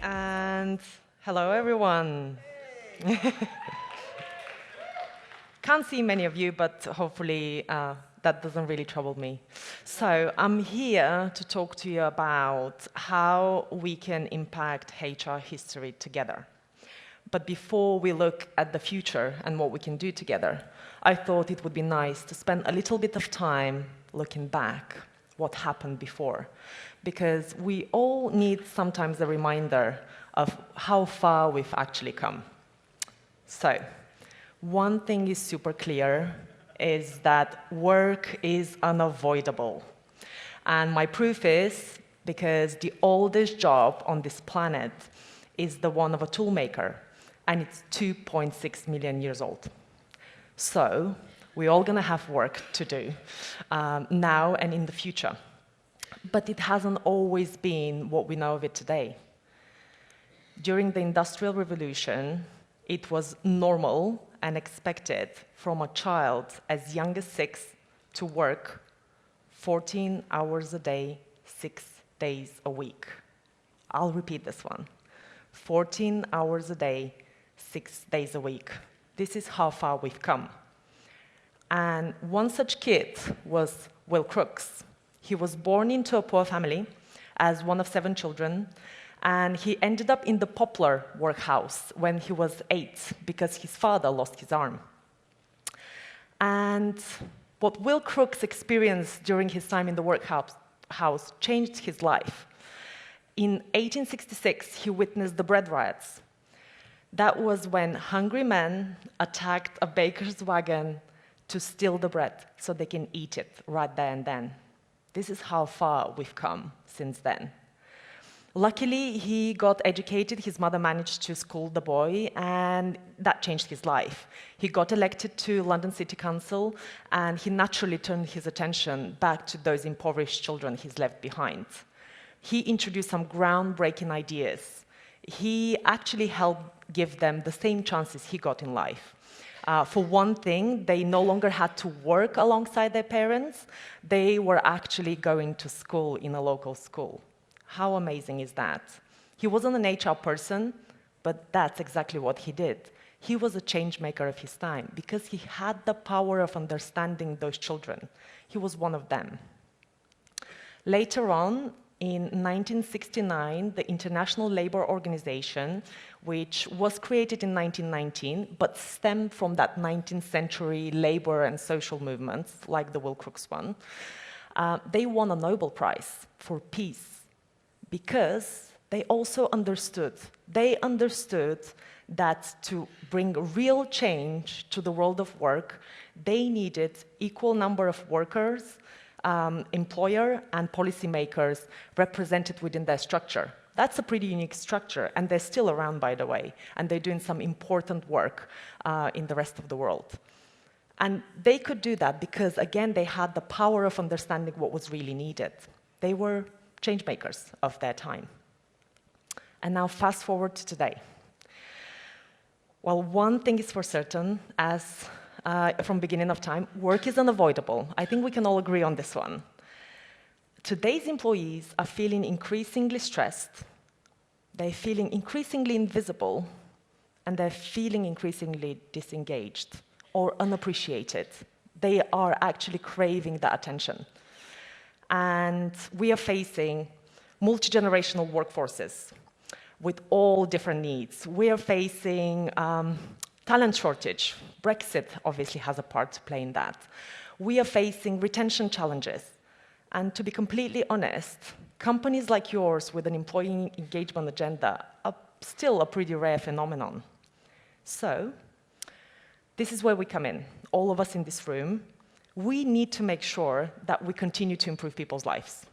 And hello, everyone. Can't see many of you, but hopefully that doesn't really trouble me. So I'm here to talk to you about how we can impact HR history together. But before we look at the future and what we can do together, I thought it would be nice to spend a little bit of time looking back, what happened before. Because we all need sometimes a reminder of how far we've actually come. So, one thing is super clear, is that work is unavoidable. And my proof is because the oldest job on this planet is the one of a toolmaker, and it's 2.6 million years old. So, we're all gonna have work to do now and in the future. But it hasn't always been what we know of it today. During the Industrial Revolution, it was normal and expected from a child as young as 6 to work 14 hours a day, 6 days a week. I'll repeat this one. 14 hours a day, 6 days a week. This is how far we've come. And one such kid was Will Crooks. He was born into a poor family as one of 7 children, and he ended up in the Poplar workhouse when he was 8 because his father lost his arm. And what Will Crooks experienced during his time in the workhouse changed his life. In 1866, he witnessed the bread riots. That was when hungry men attacked a baker's wagon to steal the bread so they can eat it right there and then. This is how far we've come since then. Luckily, he got educated. His mother managed to school the boy, and that changed his life. He got elected to London City Council, and he naturally turned his attention back to those impoverished children he's left behind. He introduced some groundbreaking ideas. He actually helped give them the same chances he got in life. For one thing, they no longer had to work alongside their parents. They were actually going to school in a local school. How amazing is that? He wasn't an HR person, but that's exactly what he did. He was a change maker of his time because he had the power of understanding those children. He was one of them. Later on, in 1969, the International Labour Organization, which was created in 1919, but stemmed from that 19th century labor and social movements, like the Will Crooks one, they won a Nobel Prize for peace because they also understood. They understood that to bring real change to the world of work, they needed equal number of workers, employer and policymakers represented within their structure. That's a pretty unique structure, and they're still around, by the way, and they're doing some important work in the rest of the world. And they could do that because, again, they had the power of understanding what was really needed. They were change makers of their time. And now fast forward to today. Well, one thing is for certain, as from beginning of time, work is unavoidable. I think we can all agree on this one. Today's employees are feeling increasingly stressed, they're feeling increasingly invisible, and they're feeling increasingly disengaged or unappreciated. They are actually craving that attention. And we are facing multi-generational workforces with all different needs. We are facing talent shortage. Brexit obviously has a part to play in that. We are facing retention challenges. And to be completely honest, companies like yours with an employee engagement agenda are still a pretty rare phenomenon. So, this is where we come in, all of us in this room. We need to make sure that we continue to improve people's lives.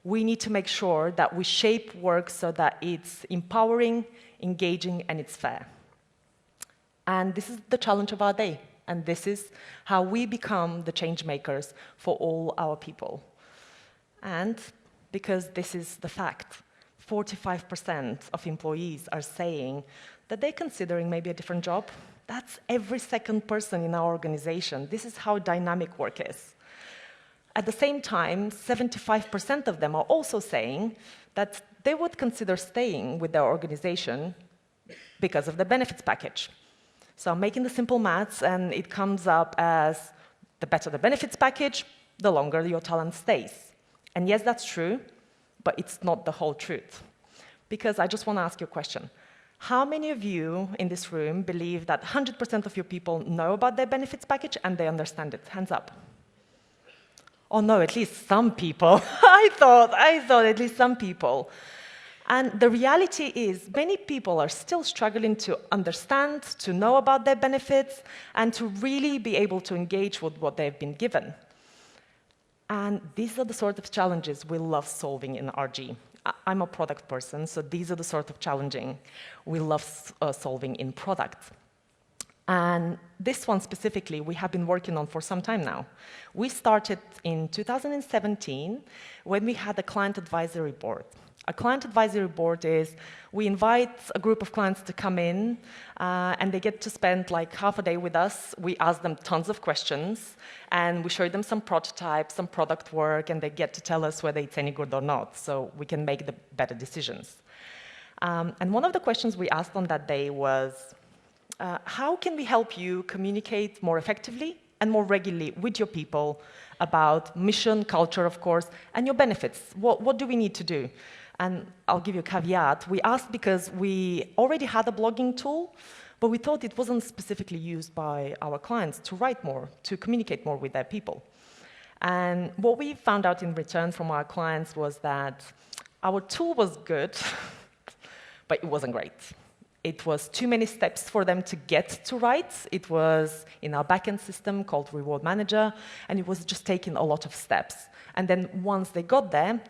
We need to make sure that we shape work so that it's empowering, engaging, and it's fair. And this is the challenge of our day. And this is how we become the change makers for all our people. And because this is the fact, 45% of employees are saying that they're considering maybe a different job. That's every second person in our organization. This is how dynamic work is. At the same time, 75% of them are also saying that they would consider staying with their organization because of the benefits package. So I'm making the simple maths, and it comes up as the better the benefits package, the longer your talent stays. And yes, that's true, but it's not the whole truth. Because I just want to ask you a question. How many of you in this room believe that 100% of your people know about their benefits package and they understand it? Hands up. Oh no, at least some people. I thought at least some people. And the reality is many people are still struggling to understand, to know about their benefits, and to really be able to engage with what they've been given. And these are the sort of challenges we love solving in RG. I'm a product person, so these are the sort of challenging we love solving in product. And this one specifically, we have been working on for some time now. We started in 2017 when we had a client advisory board. A client advisory board is, we invite a group of clients to come in, and they get to spend like half a day with us. We ask them tons of questions, and we show them some prototypes, some product work, and they get to tell us whether it's any good or not, so we can make the better decisions. And one of the questions we asked on that day was, how can we help you communicate more effectively and more regularly with your people about mission, culture, of course, and your benefits? What do we need to do? And I'll give you a caveat. We asked because we already had a blogging tool, but we thought it wasn't specifically used by our clients to write more, to communicate more with their people. And what we found out in return from our clients was that our tool was good, but it wasn't great. It was too many steps for them to get to write. It was in our backend system called Reward Manager, and it was just taking a lot of steps. And then once they got there,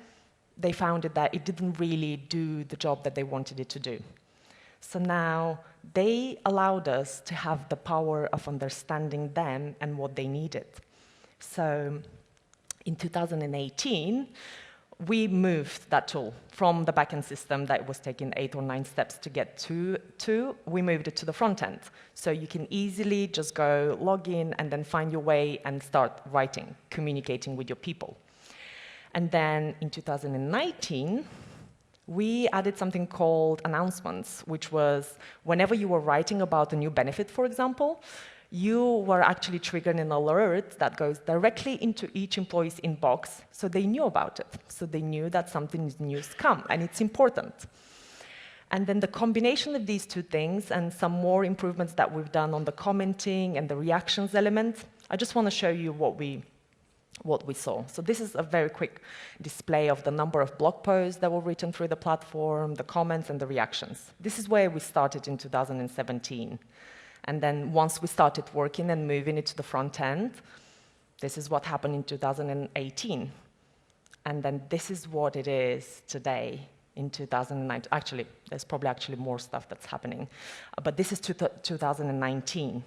they found that it didn't really do the job that they wanted it to do. So now they allowed us to have the power of understanding them and what they needed. So in 2018, we moved that tool from the backend system that was taking 8 or 9 steps to get to, we moved it to the front end. So you can easily just go log in and then find your way and start writing, communicating with your people. And then in 2019, we added something called announcements, which was whenever you were writing about a new benefit, for example, you were actually triggering an alert that goes directly into each employee's inbox, so they knew about it. So they knew that something new has come, and it's important. And then the combination of these two things and some more improvements that we've done on the commenting and the reactions element, I just want to show you what we saw. So this is a very quick display of the number of blog posts that were written through the platform, the comments, and the reactions. This is where we started in 2017. And then once we started working and moving it to the front end, this is what happened in 2018. And then this is what it is today in 2019. Actually, there's probably more stuff that's happening. But this is 2019.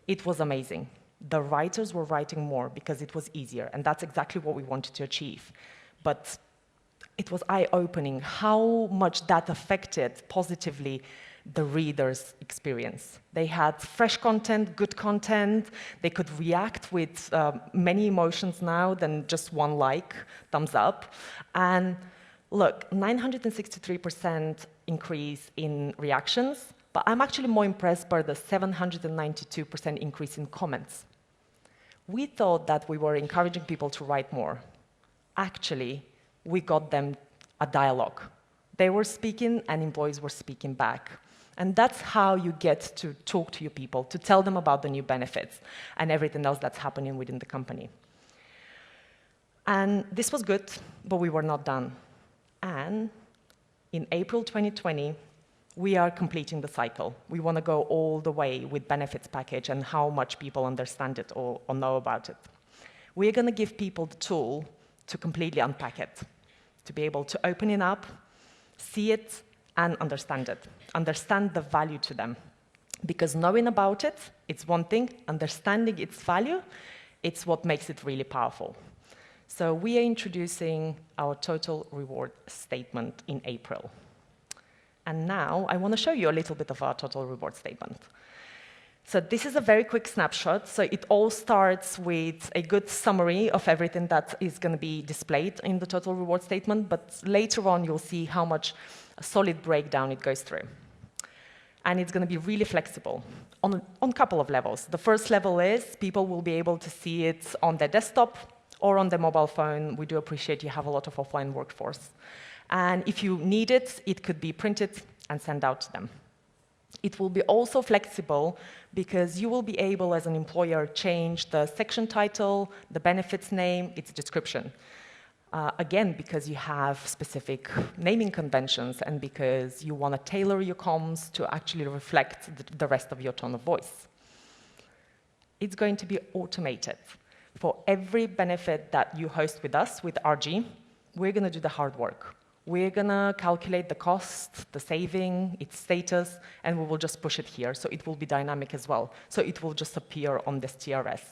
It was amazing. The writers were writing more because it was easier, and that's exactly what we wanted to achieve. But it was eye-opening how much that affected positively the reader's experience. They had fresh content, good content. They could react with many emotions now than just one like, thumbs up. And look, 963% increase in reactions, but I'm actually more impressed by the 792% increase in comments. We thought that we were encouraging people to write more. Actually, we got them a dialogue. They were speaking, and employees were speaking back. And that's how you get to talk to your people, to tell them about the new benefits and everything else that's happening within the company. And this was good, but we were not done. And in April 2020, we are completing the cycle. We want to go all the way with benefits package and how much people understand it or know about it. We're going to give people the tool to completely unpack it, to be able to open it up, see it, and understand it. Understand the value to them. Because knowing about it, it's one thing. Understanding its value, it's what makes it really powerful. So we are introducing our total reward statement in April. And now I want to show you a little bit of our total reward statement. So this is a very quick snapshot. So it all starts with a good summary of everything that is going to be displayed in the total reward statement, but later on you'll see how much a solid breakdown it goes through. And it's going to be really flexible on a couple of levels. The first level is people will be able to see it on their desktop or on their mobile phone. We do appreciate you have a lot of offline workforce. And if you need it, it could be printed and sent out to them. It will be also flexible because you will be able, as an employer, change the section title, the benefits name, its description. Again, because you have specific naming conventions and because you want to tailor your comms to actually reflect the rest of your tone of voice. It's going to be automated. For every benefit that you host with us, with RG, we're going to do the hard work. We're going to calculate the cost, the saving, its status, and we will just push it here. So it will be dynamic as well. So it will just appear on this TRS.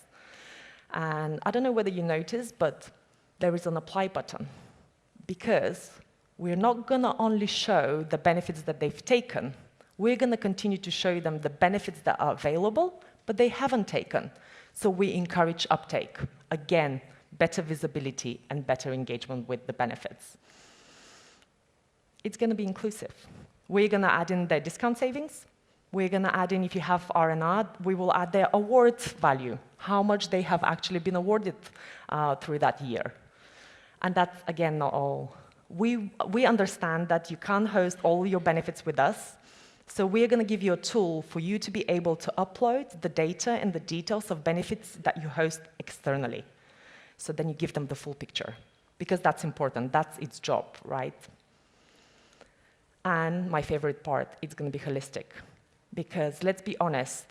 And I don't know whether you noticed, but there is an apply button. Because we're not going to only show the benefits that they've taken. We're going to continue to show them the benefits that are available, but they haven't taken. So we encourage uptake. Again, better visibility and better engagement with the benefits. It's going to be inclusive. We're going to add in their discount savings. We're going to add in, if you have R&R, we will add their award value, how much they have actually been awarded through that year. And that's, again, not all. We understand that you can't host all your benefits with us, so we're going to give you a tool for you to be able to upload the data and the details of benefits that you host externally. So then you give them the full picture, because that's important. That's its job, right? And my favorite part, it's going to be holistic. Because let's be honest,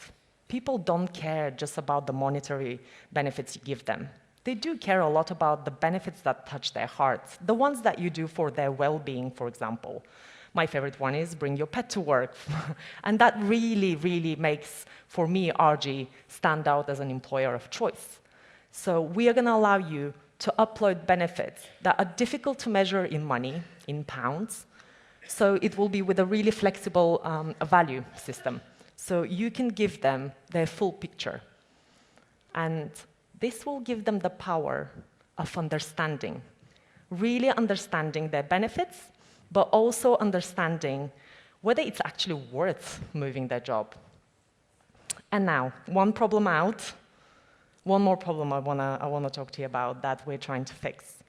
people don't care just about the monetary benefits you give them. They do care a lot about the benefits that touch their hearts, the ones that you do for their well-being, for example. My favorite one is bring your pet to work. And that really, really makes, for me, RG stand out as an employer of choice. So we are going to allow you to upload benefits that are difficult to measure in money, in pounds. So it will be with a really flexible value system. So you can give them their full picture. And this will give them the power of understanding, really understanding their benefits, but also understanding whether it's actually worth moving their job. And now, one problem out, one more problem I wanna talk to you about that we're trying to fix.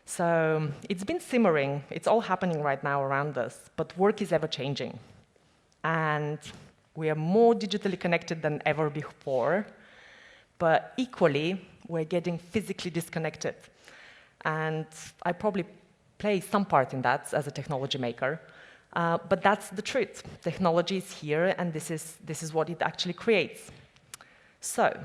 So it's been simmering. It's all happening right now around us, but work is ever changing. And we are more digitally connected than ever before, but equally, we're getting physically disconnected. And I probably play some part in that as a technology maker, but that's the truth. Technology is here, and this is what it actually creates. So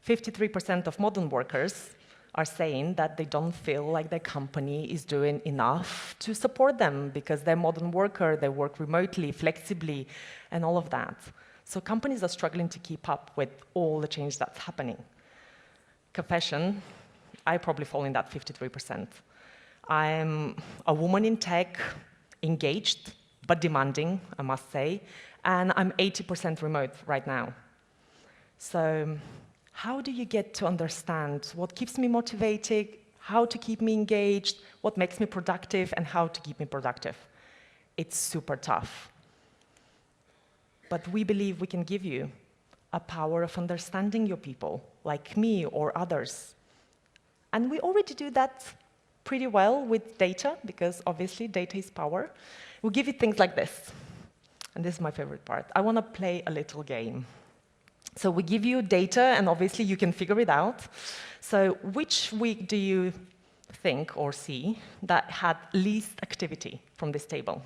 53% of modern workers are saying that they don't feel like their company is doing enough to support them because they're a modern worker, they work remotely, flexibly, and all of that. So companies are struggling to keep up with all the change that's happening. Confession, I probably fall in that 53%. I'm a woman in tech, engaged, but demanding, I must say, and I'm 80% remote right now. So how do you get to understand what keeps me motivated, how to keep me engaged, what makes me productive, and how to keep me productive? It's super tough. But we believe we can give you a power of understanding your people, like me or others. And we already do that pretty well with data, because obviously data is power. We'll give you things like this. And this is my favorite part. I want to play a little game. So we give you data, and obviously you can figure it out. So which week do you think or see that had least activity from this table?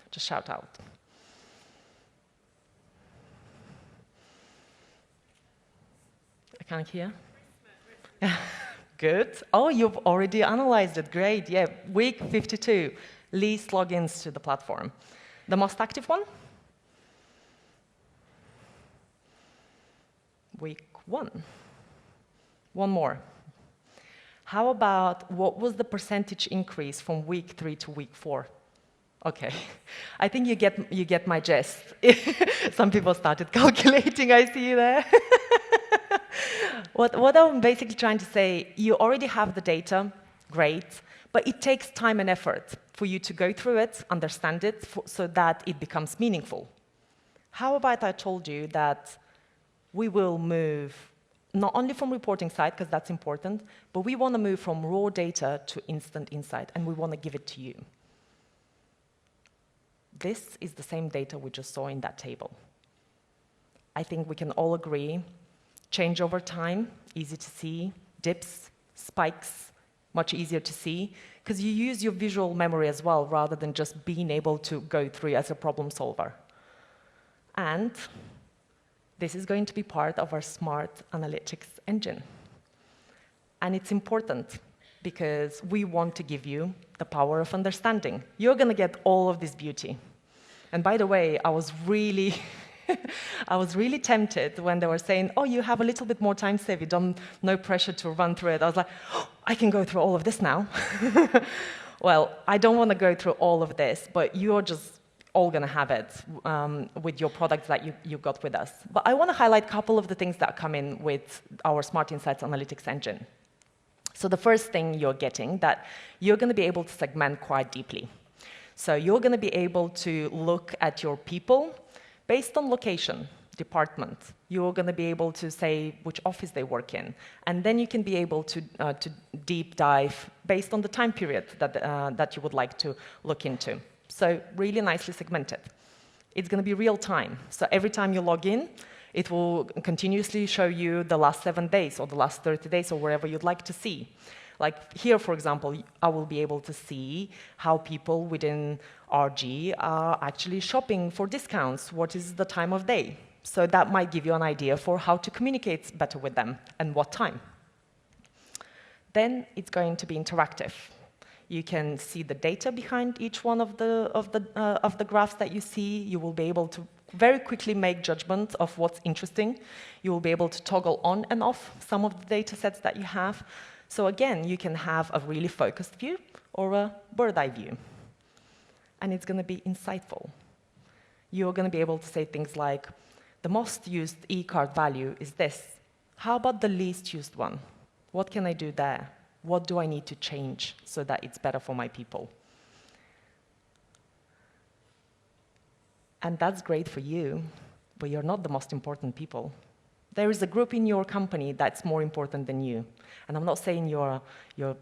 Just shout out. I can't hear. Good. Oh, you've already analyzed it. Great. Yeah, week 52, least logins to the platform. The most active one? Week 1. One more. How about what was the percentage increase from week 3 to week 4? Okay, I think you get my gist. Some people started calculating, I see you there. What I'm basically trying to say, you already have the data, great, but it takes time and effort for you to go through it, understand it, so that it becomes meaningful. How about I told you that we will move not only from reporting side, because that's important, but we want to move from raw data to instant insight, and we want to give it to you. This is the same data we just saw in that table. I think we can all agree, change over time, easy to see, dips, spikes, much easier to see, because you use your visual memory as well, rather than just being able to go through as a problem solver. And this is going to be part of our smart analytics engine. And it's important, because we want to give you the power of understanding. You're going to get all of this beauty. And by the way, I was really tempted when they were saying, oh, you have a little bit more time, Sevil, no pressure to run through it. I was like, oh, I can go through all of this now. Well, I don't want to go through all of this, but you're just all going to have it with your products that you got with us. But I want to highlight a couple of the things that come in with our Smart Insights Analytics engine. So the first thing you're getting, that you're going to be able to segment quite deeply. So you're going to be able to look at your people based on location, department. You're going to be able to say which office they work in. And then you can be able to deep dive based on the time period that you would like to look into. So really nicely segmented. It's going to be real time. So every time you log in, it will continuously show you the last 7 days or the last 30 days or wherever you'd like to see. Like here, for example, I will be able to see how people within RG are actually shopping for discounts, what is the time of day. So that might give you an idea for how to communicate better with them and what time. Then it's going to be interactive. You can see the data behind each one of the graphs that you see. You will be able to very quickly make judgment of what's interesting. You will be able to toggle on and off some of the data sets that you have. So again, you can have a really focused view or a bird's eye view. And it's going to be insightful. You're going to be able to say things like, the most used e-card value is this. How about the least used one? What can I do there? What do I need to change so that it's better for my people? And that's great for you, but you're not the most important people. There is a group in your company that's more important than you. And I'm not saying you're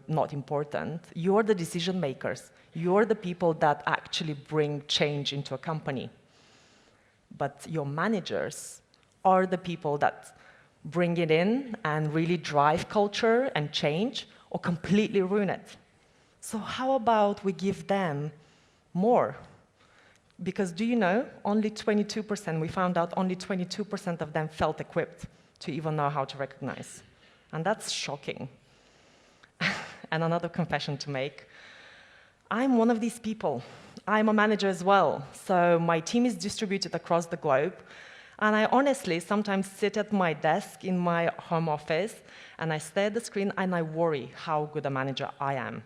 not important. You're the decision makers. You're the people that actually bring change into a company. But your managers are the people that bring it in and really drive culture and change, or completely ruin it. So how about we give them more? Because do you know, only 22%, we found out only 22% of them felt equipped to even know how to recognize. And that's shocking. And another confession to make. I'm one of these people. I'm a manager as well. So my team is distributed across the globe. And I honestly sometimes sit at my desk in my home office and I stare at the screen and I worry how good a manager I am.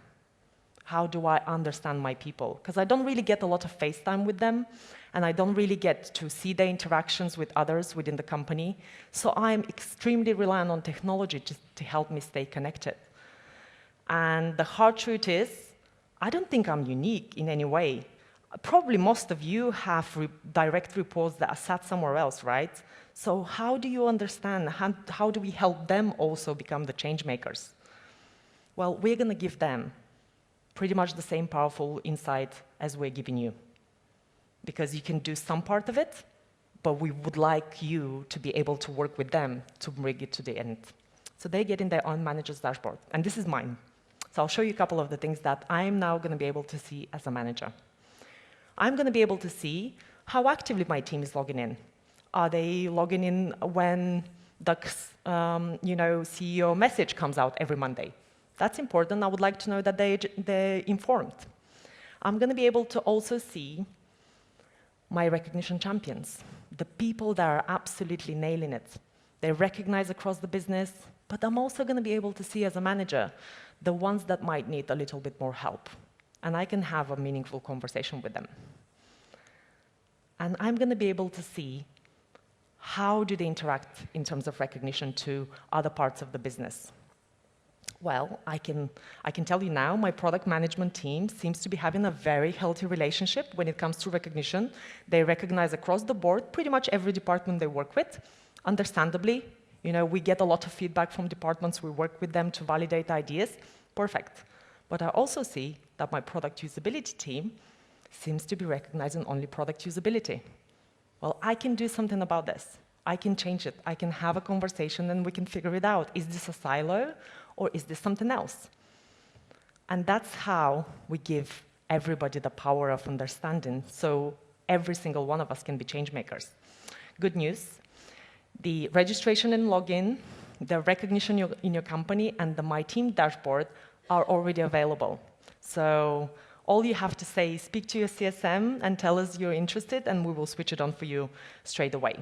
How do I understand my people? Because I don't really get a lot of face time with them, and I don't really get to see their interactions with others within the company. So I'm extremely reliant on technology to help me stay connected. And the hard truth is, I don't think I'm unique in any way. Probably most of you have direct reports that are sat somewhere else, right? So how do you understand? How do we help them also become the change makers? Well, we're going to give them pretty much the same powerful insight as we're giving you. Because you can do some part of it, but we would like you to be able to work with them to bring it to the end. So they get in their own manager's dashboard. And this is mine. So I'll show you a couple of the things that I'm now going to be able to see as a manager. I'm going to be able to see how actively my team is logging in. Are they logging in when the CEO message comes out every Monday? That's important. I would like to know that they're informed. I'm going to be able to also see my recognition champions, the people that are absolutely nailing it. They recognize across the business, but I'm also going to be able to see as a manager the ones that might need a little bit more help. and I can have a meaningful conversation with them. And I'm going to be able to see how do they interact in terms of recognition to other parts of the business. Well, I can tell you now, my product management team seems to be having a very healthy relationship when it comes to recognition. They recognize across the board pretty much every department they work with. Understandably, we get a lot of feedback from departments. We work with them to validate ideas. Perfect. But I also see that my product usability team seems to be recognizing only product usability. Well, I can do something about this. I can change it. I can have a conversation and we can figure it out. Is this a silo or is this something else? And that's how we give everybody the power of understanding, so every single one of us can be change makers. Good news, the registration and login, the recognition in your company, and the My Team dashboard are already available. So all you have to say is speak to your CSM and tell us you're interested, and we will switch it on for you straight away.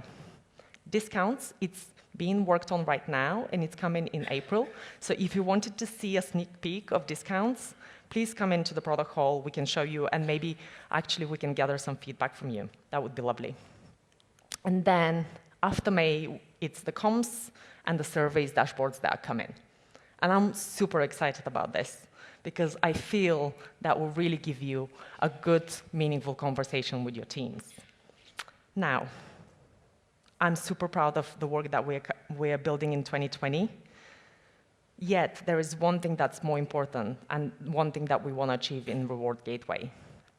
Discounts, it's being worked on right now, and it's coming in April. So if you wanted to see a sneak peek of discounts, please come into the product hall. We can show you, and maybe actually we can gather some feedback from you. That would be lovely. And then after May, it's the comms and the surveys dashboards that are coming. And I'm super excited about this, because I feel that will really give you a good, meaningful conversation with your teams. Now, I'm super proud of the work that we are building in 2020. Yet, there is one thing that's more important, and one thing that we want to achieve in Reward Gateway,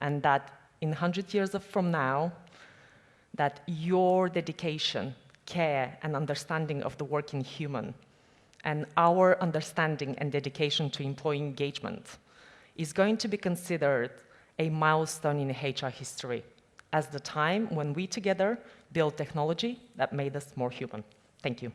and that in 100 years from now, that your dedication, care, and understanding of the working human, and our understanding and dedication to employee engagement is going to be considered a milestone in HR history as the time when we together built technology that made us more human. Thank you.